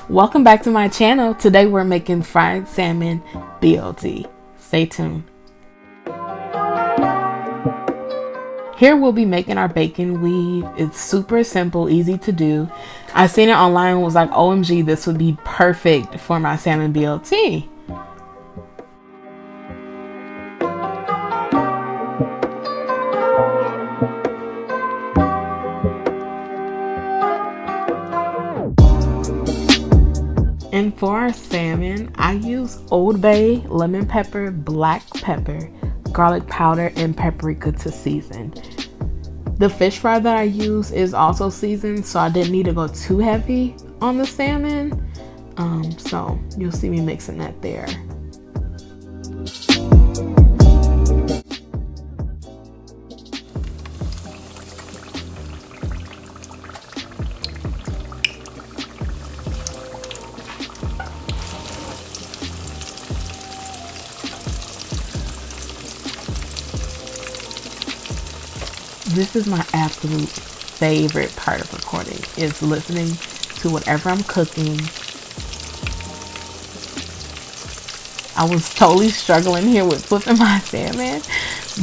Welcome back to my channel. Today we're making fried salmon BLT. Stay tuned. Here we'll be making our bacon weave. It's super simple, easy to do. I seen it online and was like, OMG, this would be perfect for my salmon BLT. And for our salmon, I use Old Bay, lemon pepper, black pepper, garlic powder, and paprika to season. The fish fry that I use is also seasoned, so I didn't need to go too heavy on the salmon. So you'll see me mixing that there. This is my absolute favorite part of recording, is listening to whatever I'm cooking. I was totally struggling here with flipping my salmon,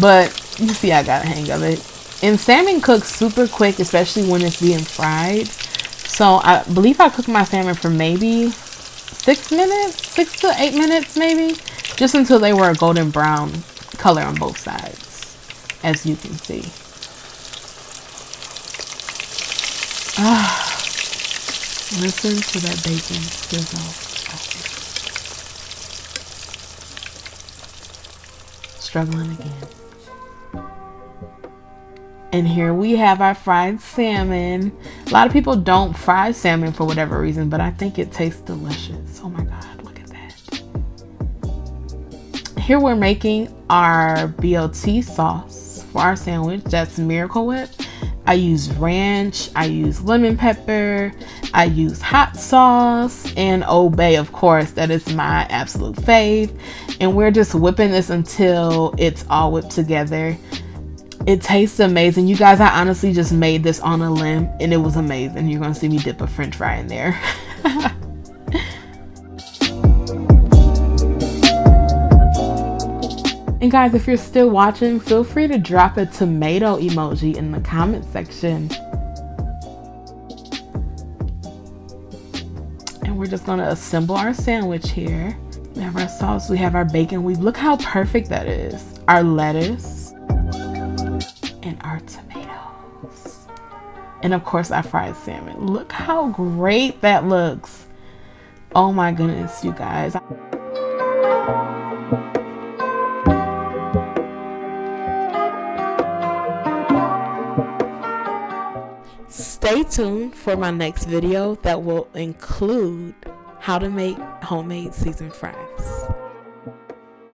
but you see I got a hang of it. And salmon cooks super quick, especially when it's being fried. So I believe I cooked my salmon for maybe 6 minutes, 6 to 8 minutes maybe, just until they were a golden brown color on both sides, as you can see. Listen to that bacon sizzle. Struggling again. And here we have our fried salmon. A lot of people don't fry salmon for whatever reason, but I think it tastes delicious. Oh my God, look at that. Here we're making our BLT sauce for our sandwich. That's Miracle Whip. I use ranch, I use lemon pepper, I use hot sauce, and Old Bay, of course. That is my absolute fave. And we're just whipping this until it's all whipped together. It tastes amazing. You guys, I honestly just made this on a limb and it was amazing. You're gonna see me dip a french fry in there. And guys, if you're still watching, feel free to drop a tomato emoji in the comment section. And we're just gonna assemble our sandwich here. We have our sauce, we have our bacon weave. Look how perfect that is. Our lettuce and our tomatoes. And of course, our fried salmon. Look how great that looks. Oh my goodness, you guys. Stay tuned for my next video that will include how to make homemade seasoned fries.